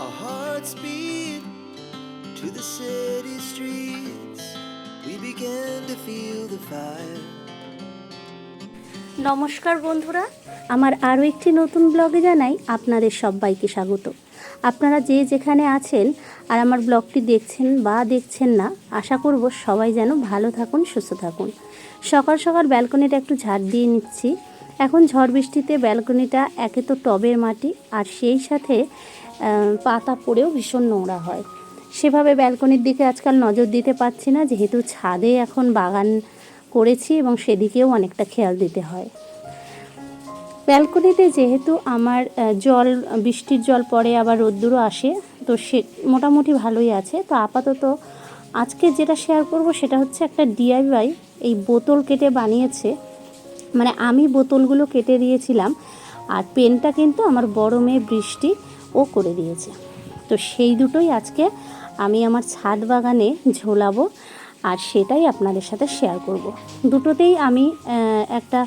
Our hearts beat to the city streets. We began to feel the fire. নমস্কার বন্ধুরা, আমার আরও একটি নতুন ব্লগে জানাই আপনাদের সবাইকে স্বাগত। আপনারা যে যেখানে আছেন আর আমার ব্লগটি দেখছেন বা দেখছেন না, আশা করব সবাই যেন ভালো থাকুন, সুস্থ থাকুন। সকাল সকাল ব্যালকনিটা একটু ঝাড় দিয়ে নিচ্ছি। এখন ঝড় বৃষ্টিতে ব্যালকনিটা একে তো টবের মাটি, আর সেই সাথে পাতা পড়েও ভীষণ নোংরা হয়। সেভাবে ব্যালকনির দিকে আজকাল নজর দিতে পারছি না, যেহেতু ছাদে এখন বাগান করেছি এবং সেদিকেও অনেকটা খেয়াল দিতে হয়। ব্যালকনিতে যেহেতু আমার জল, বৃষ্টির জল পড়ে, আবার রোদ্দুরও আসে, তো সে মোটামুটি ভালোই আছে। তো আপাতত আজকে যেটা শেয়ার করব সেটা হচ্ছে একটা ডিআইওয়াই। এই বোতল কেটে বানিয়েছে, মানে আমি বোতলগুলো কেটে দিয়েছিলাম, আর পেনটা কিন্তু আমার বড় মেয়ে বৃষ্টি ও করে দিয়েছে। তো সেই দুটোই আজকে আমি আমার ছাদ বাগানে ঝোলাবো, আর সেটাই আপনাদের সাথে শেয়ার করব। দুটোতেই আমি একটা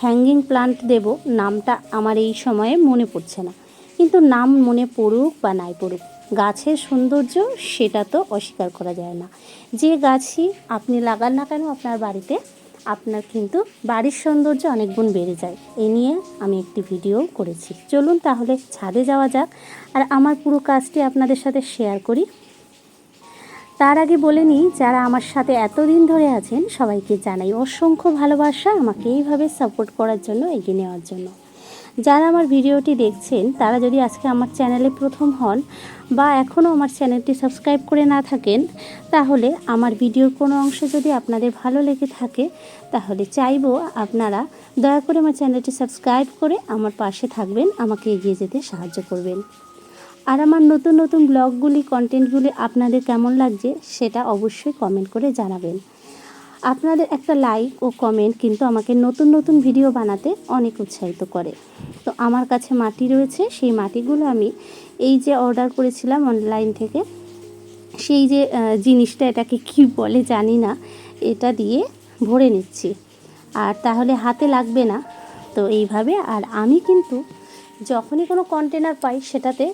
হ্যাঙ্গিং প্লান্ট দেব। নামটা আমার এই সময়ে মনে পড়ছে না, কিন্তু নাম মনে পড়ুক বা নাই পড়ুক, গাছের সৌন্দর্য সেটা তো অস্বীকার করা যায় না। যে গাছই আপনি লাগান না কেন আপনার বাড়িতে, আপনার কিন্তু বাড়ির সৌন্দর্য অনেক গুণ বেড়ে যায়। এই নিয়ে আমি একটি ভিডিও করেছি। চলুন তাহলে ছাদে যাওয়া যাক, আর আমার পুরো কাজটি আপনাদের সাথে শেয়ার করি। তার আগে বলে নিই, যারা আমার সাথে এতদিন ধরে আছেন সবাইকে জানাই অসংখ্য ভালোবাসা, আমাকে এইভাবে সাপোর্ট করার জন্য, এগিয়ে নেওয়ার জন্য। যারা আমার ভিডিওটি দেখছেন তারা যদি আজকে আমার চ্যানেলে প্রথম হন বা এখনও আমার চ্যানেলটি সাবস্ক্রাইব করে না থাকেন, তাহলে আমার ভিডিওর কোনো অংশ যদি আপনাদের ভালো লেগে থাকে, তাহলে চাইবো আপনারা দয়া করে আমার চ্যানেলটি সাবস্ক্রাইব করে আমার পাশে থাকবেন, আমাকে এগিয়ে যেতে সাহায্য করবেন। আর আমার নতুন নতুন ব্লগগুলি, কন্টেন্টগুলি আপনাদের কেমন লাগছে সেটা অবশ্যই কমেন্ট করে জানাবেন। আপনাদের একটা লাইক ও কমেন্ট কিন্তু আমাকে নতুন নতুন ভিডিও বানাতে অনেক উৎসাহিত করে। তো আমার কাছে মাটি রয়েছে, সেই মাটিগুলো আমি এই যে অর্ডার করেছিলাম অনলাইন থেকে, সেই যে জিনিসটা, এটাকে কি বলে জানি না, এটা দিয়ে ভরে নিচ্ছি, আর তাহলে হাতে লাগবে না। তো এইভাবে, আর আমি কিন্তু যখনই কোনো কন্টেনার পাই সেটাতে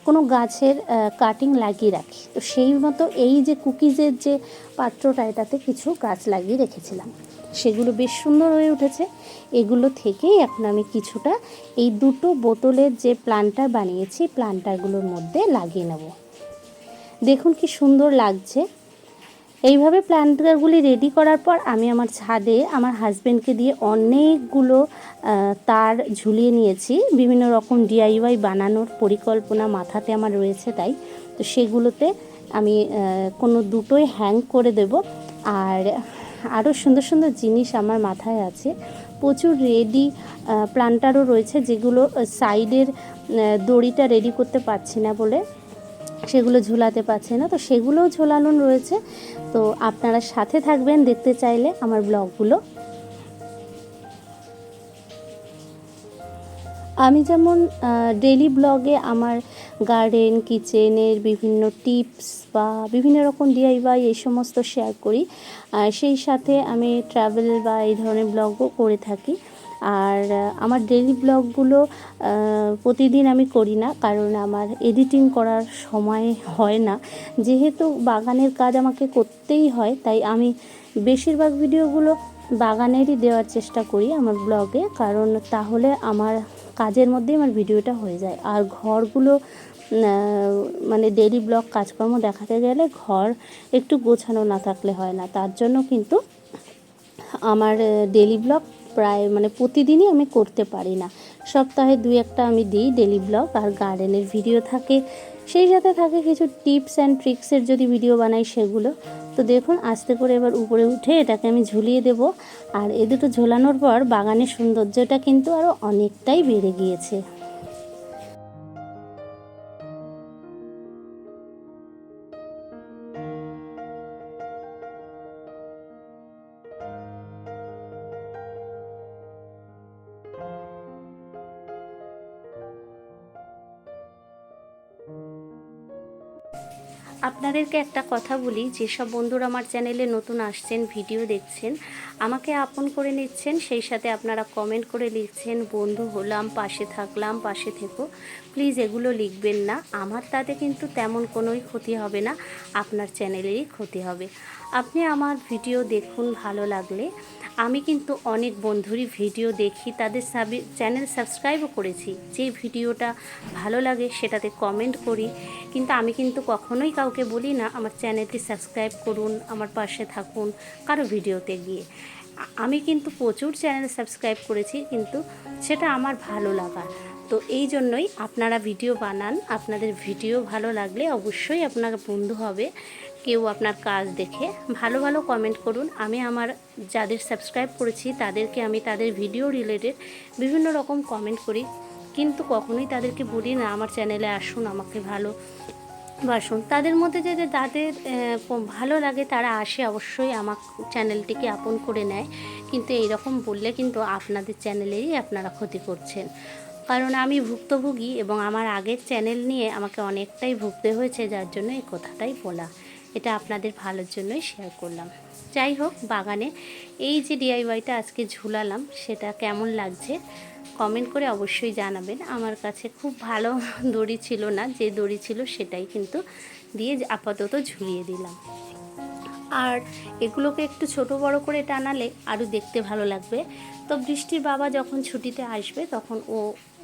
কোনো গাছের কাটিং লাগিয়ে রাখি। তো সেই মতো এই যে কুকিজের যে পাত্রটা, এটাতে কিছু গাছ লাগিয়ে রেখেছিলাম, সেগুলো বেশ সুন্দর হয়ে উঠেছে। এগুলো থেকেই এখন আমি কিছুটা এই দুটো বোতলের যে প্লান্টার বানিয়েছি, প্লান্টারগুলোর মধ্যে লাগিয়ে নেব। দেখুন কি সুন্দর লাগছে। এইভাবে প্ল্যান্টগুলি রেডি করার পর আমি আমার ছাদে আমার হাজব্যান্ডকে দিয়ে অনেকগুলো তার ঝুলিয়ে নিয়েছি। বিভিন্ন রকম ডিআইওয়াই বানানোর পরিকল্পনা মাথাতে আমার রয়েছে, তাই তো সেগুলোতে আমি কোনো দুটোই হ্যাং করে দেব। আর আরও সুন্দর সুন্দর জিনিস আমার মাথায় আছে, প্রচুর রেডি প্ল্যান্টারও রয়েছে, যেগুলো সাইডের দড়িটা রেডি করতে পারছি না বলে সেগুলো ঝোলাতে পারছে না, তো সেগুলোও ঝোলানো রয়েছে। তো আপনারা সাথে থাকবেন দেখতে চাইলে আমার ব্লগগুলো। আমি যেমন ডেইলি ব্লগে আমার গার্ডেন, কিচেনের বিভিন্ন টিপস বা বিভিন্ন রকম ডিআইওয়াই এই সমস্ত শেয়ার করি, সেই সাথে আমি ট্রাভেল বা এই ধরনের ব্লগও করে থাকি। আর আমার ডেইলি ব্লগগুলো প্রতিদিন আমি করি না, কারণ আমার এডিটিং করার সময় হয় না। যেহেতু বাগানের কাজ আমাকে করতেই হয়, তাই আমি বেশিরভাগ ভিডিওগুলো বাগানেরই দেওয়ার চেষ্টা করি আমার ব্লগে, কারণ তাহলে আমার কাজের মধ্যেই আমার ভিডিওটা হয়ে যায়। আর ঘরগুলো মানে ডেইলি ব্লগ কাজকর্ম দেখাতে গেলে ঘর একটু গোছানো না থাকলে হয় না, তার জন্য কিন্তু আমার ডেইলি ব্লগ প্রায় মানে প্রতিদিনই আমি করতে পারি না। সপ্তাহে 2-1টা আমি দিই ডেইলি ব্লগ, আর গার্ডেনের ভিডিও থাকে, সেই সাথে থাকে কিছু টিপস অ্যান্ড ট্রিক্সের যদি ভিডিও বানাই সেগুলো। তো দেখুন আস্তে করে এবার উপরে উঠে এটাকে আমি ঝুলিয়ে দেব, আর এ দুটো ঝোলানোর পর বাগানের সৌন্দর্যটা কিন্তু আরও অনেকটাই বেড়ে গিয়েছে। আপনাদেরকে একটা কথা বলি, যেসব বন্ধুরা আমার চ্যানেলে নতুন আসছেন, ভিডিও দেখছেন, আমাকে আপন করে নিচ্ছেন, সেই সাথে আপনারা কমেন্ট করে লিখছেন বন্ধু হলাম, পাশে থাকলাম, পাশে থেকো। প্লিজ এগুলো লিখবেন না, আমার তাতে কিন্তু তেমন কোনোই ক্ষতি হবে না, আপনার চ্যানেলেরই ক্ষতি হবে। আপনি আমার ভিডিও দেখুন, ভালো লাগলে আমি কিন্তু অনেক বন্ধুরই ভিডিও দেখি, তাদের চ্যানেল সাবস্ক্রাইবও করেছি। যে ভিডিওটা ভালো লাগে সেটাতে কমেন্ট করি, কিন্তু আমি কিন্তু কখনোই কাউকে বলি না আমার চ্যানেলটি সাবস্ক্রাইব করুন, আমার পাশে থাকুন কারো ভিডিওতে গিয়ে। আমি কিন্তু প্রচুর চ্যানেল সাবস্ক্রাইব করেছি, কিন্তু সেটা আমার ভালো লাগা। তো এই জন্যই আপনারা ভিডিও বানান, আপনাদের ভিডিও ভালো লাগলে অবশ্যই আপনার বন্ধু হবে কেউ আপনার কাজ দেখে। ভালো ভালো কমেন্ট করুন, আমি আমার যাদের সাবস্ক্রাইব করেছি তাদেরকে আমি তাদের ভিডিও রিলেটেড বিভিন্ন রকম কমেন্ট করি, কিন্তু কখনোই তাদেরকে বলি না আমার চ্যানেলে আসুন, আমাকে ভালোবাসুন। তাদের মধ্যে যে তাদের ভালো লাগে তারা আসে, অবশ্যই আমার চ্যানেলটিকে আপন করে নেয়, কিন্তু এই রকম বললে কিন্তু আপনাদের চ্যানেলেরই আপনারা ক্ষতি করছেন। কারণ আমি ভুক্তভোগী এবং আমার আগের চ্যানেল নিয়ে আমাকে অনেকটাই ভুগতে হয়েছে, যার জন্য এই কথাটাই বলা। এটা আপনাদের ভালোর জন্যই শেয়ার করলাম। যাই হোক, বাগানে এই যে ডিআইওয়াইটা আজকে ঝুলালাম সেটা কেমন লাগছে কমেন্ট করে অবশ্যই জানাবেন। আমার কাছে খুব ভালো দড়ি ছিল না, যে দড়ি ছিল সেটাই কিন্তু দিয়ে আপাতত ঝুলিয়ে দিলাম। আর এগুলোকে একটু ছোট বড় করে টানালে আরও দেখতে ভালো লাগবে। তো বৃষ্টির বাবা যখন ছুটিতে আসবে তখন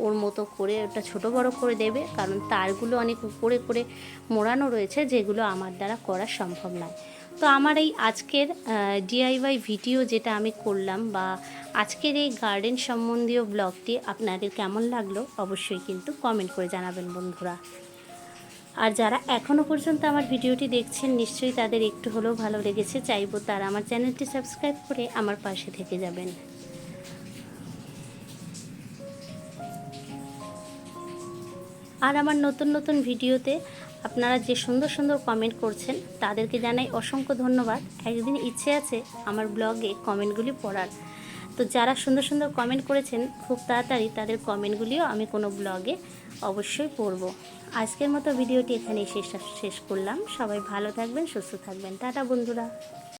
ওর মতো করে ওটা ছোট বড় করে দেবে, কারণ তারগুলো অনেক উপরে করে মোড়ানো রয়েছে, যেগুলো আমার দ্বারা করা সম্ভব নয়। তো আমার এই আজকের ডিআইওয়াই ভিডিও যেটা আমি করলাম, বা আজকের এই গার্ডেন সম্বন্ধীয় ব্লগটি আপনাদের কেমন লাগলো অবশ্যই কিন্তু কমেন্ট করে জানাবেন বন্ধুরা। আর যারা এখনও পর্যন্ত আমার ভিডিওটি দেখছেন নিশ্চয়ই তাদের একটু হলেও ভালো লেগেছে, চাইবো তারা আমার চ্যানেলটি সাবস্ক্রাইব করে আমার পাশে থেকে যাবেন। আর আমার নতুন নতুন ভিডিওতে আপনারা যে সুন্দর সুন্দর কমেন্ট করছেন তাদেরকে জানাই অসংখ্য ধন্যবাদ। একদিন ইচ্ছে আছে আমার ব্লগে কমেন্টগুলি পড়ার, তো যারা সুন্দর সুন্দর কমেন্ট করেছেন খুব তাড়াতাড়ি তাদের কমেন্টগুলিও আমি কোনো ব্লগে অবশ্যই পড়ব। আজকের মতো ভিডিওটি এখানেই শেষ করলাম। সবাই ভালো থাকবেন, সুস্থ থাকবেন। টাটা বন্ধুরা।